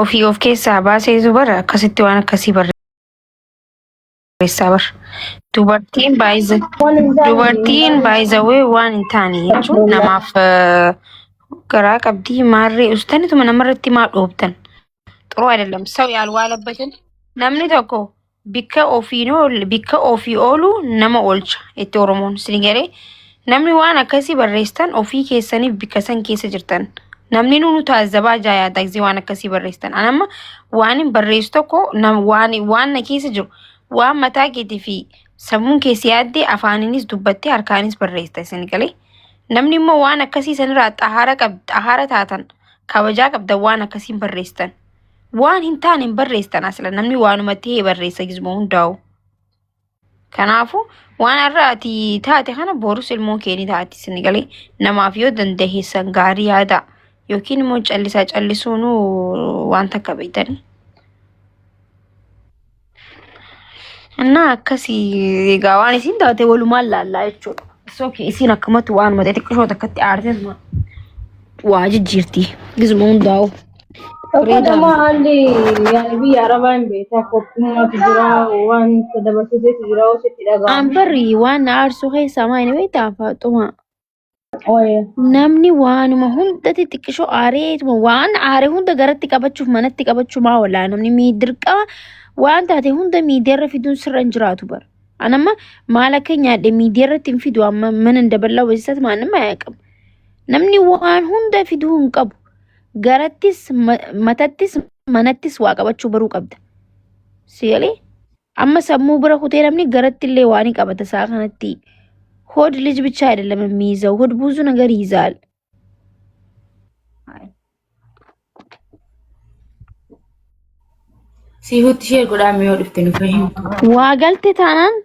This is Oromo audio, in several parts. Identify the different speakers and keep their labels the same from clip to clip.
Speaker 1: ofii of keessaa baasee bara akkasitti waan akkasii barreessaa bar. Dubartiin baay'izawee waan hin taane jechuun namaaf garaa qabdii maarree ustanituma namarratti maa dhoobtan. Xuruu አይደለም ሰው ያልዋለበትን namni tokko bikka ofii oolu nama oolcha itti Oromoon sinigaree namni waan akkasii barreessan ofii keessaniif bikka san keessa jirtan. Namni nunu taazabaa jaayaa taksii waan akkasii barreessan. Anamma waan hin barreessu tokko waan na keessa jiru waan mataa keetii fi sammuun keessi yaaddee afaaninis dubbattee harkaanis barreessa sinigalee. Namni immoo waan akkasii sanirraa xahaara taatan kabajaa qabda waan akkasiin barreessan. Waan hin taane hin barreessan asla namni waanumatti barreessa gizmoo hundaa'u. Kanaafuu waan irraati taate kana boorus ilmoo keeni taati sinigalee namaaf yoo dandeessan gaarii yaada yookiin immoo callisuun waan takka beeytanii. Annaa akkasii egaa waan isin taate walumaan laallaa jechuudha. Sookii isin akkamatti waan matee xiqqishoo takkatti aarteen waa jijjiirti gizmoo hundaa'u.
Speaker 2: Kadama hali yani biyya arabaan beektaa koppiin jira waan dabarsitee jira oositti dhagaa.
Speaker 1: Ambarri waan aarsu keessaa maayini beektaa faaxuma. Namni waanuma hundatti xiqqishoo aareetuma waan aaree hunda garatti qabachuuf manatti qabachuu maa walaa namni miidirqaa waan taate hunda miidiyaarra fiduun sirra hin jiraatu bara. Anamma maal akka nyaadhe miidiyaarratti hin fidu amma mana dabalaa wasiisatti maannama yaaqabu. Namni waan hunda fiduu hin qabu. Garattis matattis manattis waa qabachuu baruu qabda. Siyalee amma sammuu bira kutee namni garatti illee waan qabata isaa kanatti. Hood ልጅ ብቻ አይደለም የሚይዘው ሆድ ብዙ ነገር ይይዛል።
Speaker 2: ሲሁት ሼር ጎዳም ይወድፍት ነው ፈሂም
Speaker 1: ዋገልቴ ታናን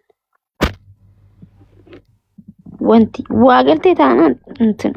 Speaker 1: ወንቲ ዋገልቴ ታናን እንትን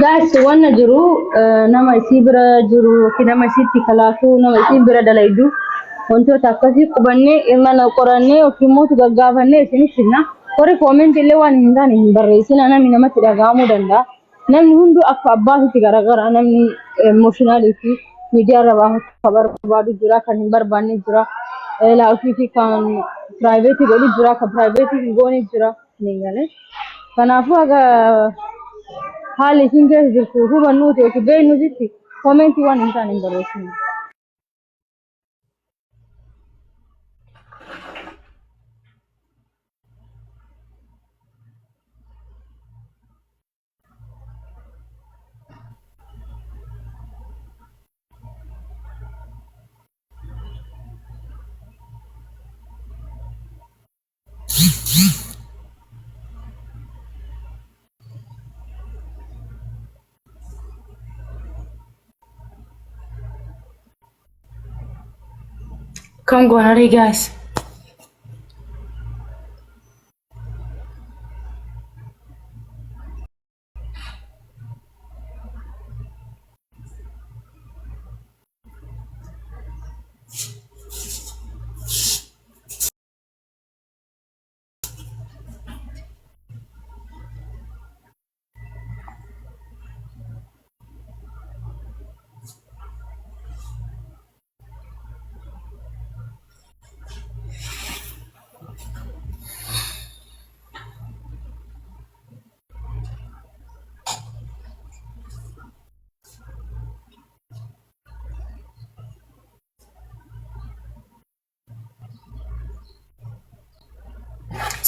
Speaker 2: Guys, wanna jiru nama isii bira jiru yookiin nama isiitti kalaafuu nama isii bira dalaydu wantoota akkasii qubannee irra qorannee yookiin mootu gaggaafannee isiniif finna. Warri koomentii illee waan hin taane hin barreessina namni namatti dhaga'amuu danda'a. Namni hunduu akka abbaasitti garagara namni emooshinaalii fi miidiyaa irra baafachuu barbaadu jira kan hin barbaanne jira. Laafii fi kan piraayiveetii godhu jira kan piraayiveetii hin goone jira. Kanaafuu aga hali isin keessa jirtu hubannuuti yookiin beeknuuti koomentii waan hin taane hin barreessinu. Come go on, guys.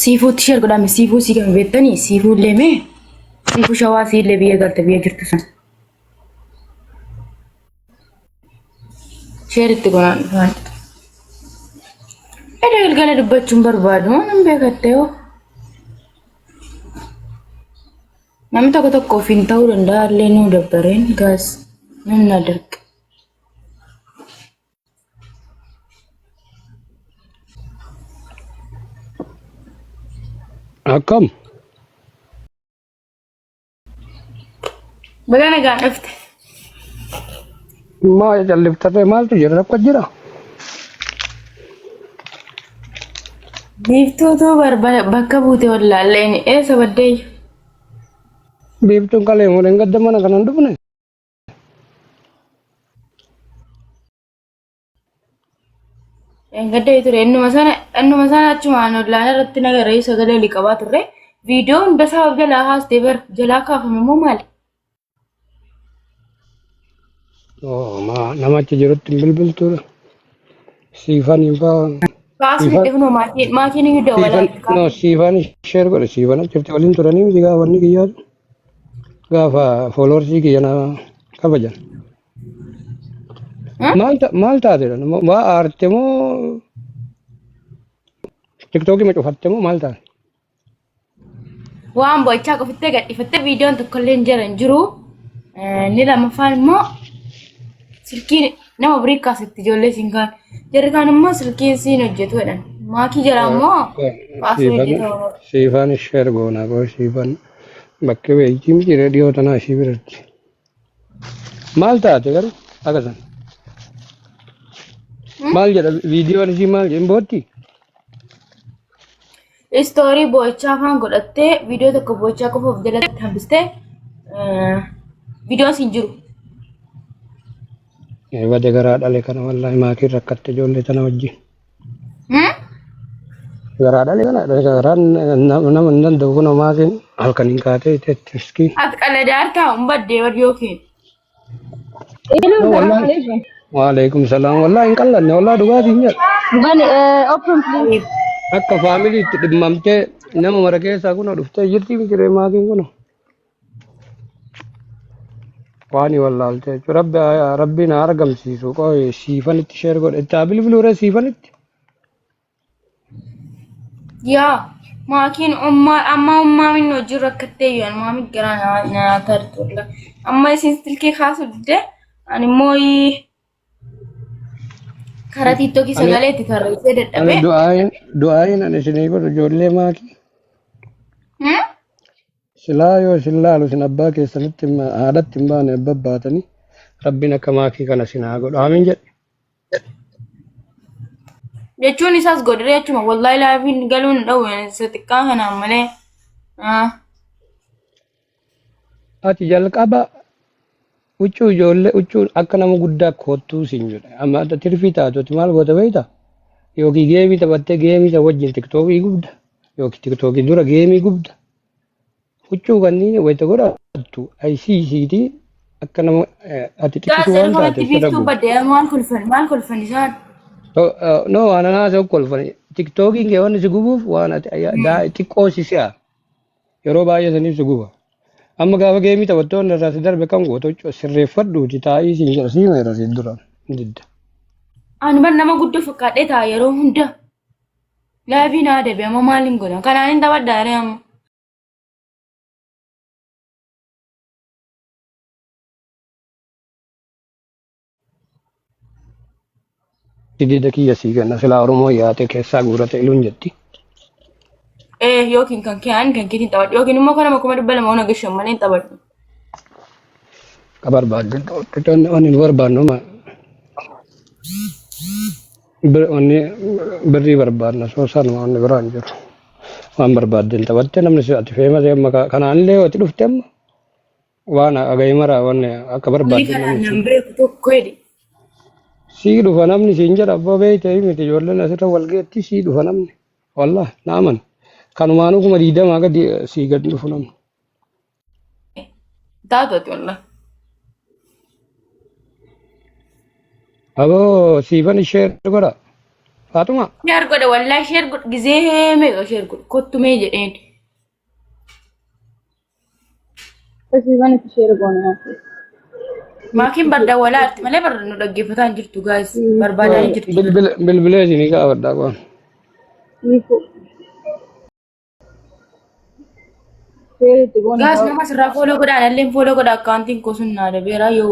Speaker 2: Seafood share godhame seafood si kan beektanii seafood leme seafood shawaa si illee biyya galte biyya jirtu san share itti godhan galgala dubbachuun barbaadu waan beekatte yoo namni tokko tokko ofiin ta'uu danda'a illee nu dabbareen gaas nan nadarg.
Speaker 3: Akkam
Speaker 2: Baga nagaan dhufte.
Speaker 3: maa jalliftarree maaltu jira rakko jira?
Speaker 2: Biiftuutu bakka buute wallaalleen eessa baddeeyyu.
Speaker 3: Biiftuun kalee muudeen gadda mana kanan dhufne.
Speaker 2: Gadda ture ennuma sana achumaan wallaan irratti nagaree sagalee liqabaa turre viidiyoo hunda isaa jalaa haastee bar jalaa kaafame moo maali?
Speaker 3: Namachi jirutti hin bilbiltuudha. Siifanii fa'aa.
Speaker 2: Kaasni dhifnoo maatiin iyyuu dabalaa.
Speaker 3: No, siifaan sheer godhe siifaan achirti waliin turanii miti gaafa wanni kiyyaatu. Gaafa fooloorsii kiyya na kabajan. Maal taatedha? Waa aarte moo tiktookii ma cufatte moo maal taate?
Speaker 2: Waan bochaa qofittee gadhiifattee viidiyoon tokkollee hin jiran jiru. Ni lamaffaan immoo silkiin nama birii kaasatti ijoollee siin kaan. Jarri kaan immoo silkiin siin hojjetu jedhan. Maakii jala immoo kaasuu hojjetu.
Speaker 3: Siifaan sheer goonaa qaba siifaan bakka beektii miti reediyoo tanaa ishii biratti. Maal taate garuu akkasaan? Maal jedha viidiyoon ishii maal jedhin bootti?
Speaker 2: Istoorii bochaa afaan godhattee viidiyoo tokko bochaa qofa of jalatti hambistee viidiyoon siin jiru.
Speaker 3: Bade garaa dhale kana wallaahi maakiin rakkatte ijoollee tana wajjin. Garaa dhale kana garaan nama hin danda'u kun maakiin halkaniin kaatee itti iskii.
Speaker 2: Ati qaladaar taa'uun baddee warri yookiin.
Speaker 3: Waalaikum salaam wallaahi hin qallanne wallaahi dhugaatiin jedha.
Speaker 2: Open please.
Speaker 3: Akka faamiliitti dhimmamtee nama mara keessaa kun dhuftee jirti mikiree maakiin kun. Waani wallaalte rabbiin haa argamsiisu qo'ee siifanitti sheer godhe itti haa bilbiluure siifanitti.
Speaker 2: Yaa maakiin amma ummaan hojii rakkattee yoo maamii garaa nyaata jirtudha. Amma isin silkii kaasuu didde ani immoo karaa tiiktokii sagalee itti tarreessee dadhabee.
Speaker 3: Du'aayin ani isinii godhu ijoollee maakii. Silaa yoo isin laalu isin abbaa keessanitti haadhatti hin baane abba baatanii rabbiin akka maakii kana isin haa godhu amiin jedhe.
Speaker 2: Jechuun isaas godhee jechuma wallaahi laafiin galuun dha'u isa xiqqaa kanaan malee.
Speaker 3: Ati jalqaba huccuu ijoollee huccuu akka nama guddaa kottuu siin jedhe amma tirfii taatuuti maal goota beektaa yookiin geemii taphattee geemii wajjin tiktookii gubda yookiin tiktookii dura geemii gubda. Huccuu kanneen wayita godhattu ayisiisiitii akka nama ati xiqqisuu waan taateef
Speaker 2: sirra gubu. Maal kolfan isaan?
Speaker 3: No waan anaasee kolfan tiktookiin kee wanni si gubuuf waan ati xiqqoo si si'a yeroo baay'ee saniif si guba. Amma gaafa geemii taphattoonni irraa si darbe kan gootu sirreeffadhuuti taa'ii siin jedha siima irra siin duraan didda.
Speaker 2: Ani bar nama guddoo fakkaadhee ta'a yeroo hunda. Laafiin haa dabe amma maaliin godhan kanaan hin taphadhaa amma.
Speaker 3: Didda kiyya sii kenna silaa Oromoo yaate keessaa guurate iluun jetti.
Speaker 2: Yookiin kan keetiin taphadhu yookiin immoo kana makuma dhibba lama ona gashan malee hin taphadhu.
Speaker 3: Ka barbaadde wanni nu barbaadnu wanni birrii barbaadna soosaan wanni biraan jiru. Waan barbaadde hin taphatte namni si ati feemase amma kanaallee wati dhufte amma waan agayii maraa wanni akka barbaadde namni.
Speaker 2: Kan beeku tokko jedhi.
Speaker 3: Sii dhufa namni siin jedha abbaa beeytee miti ijoolleen asirra wal geetti sii dhufa namni wallah naaman kanumaanuu kuma diidamaa gadi sii gadi dhufu namni.
Speaker 2: Taatoti wallah.
Speaker 3: Aboo siifan sheer godha Faatuma.
Speaker 2: Sheer godha wallah sheer godha gizee meeqa sheer godha kottumee jedheen. Siifan itti sheer goonaa. Maakiin baddaa walaatti malee barra nu dhaggeeffataa hin jirtu gaas barbaadaa hin jirtu.
Speaker 3: Bilbilee isinii kaa'adhaa qoon.
Speaker 2: Seeritti goone
Speaker 4: Gas nama sirraa follow godhaan illee follow godha akkaantiin ko sun naada beeraa yoo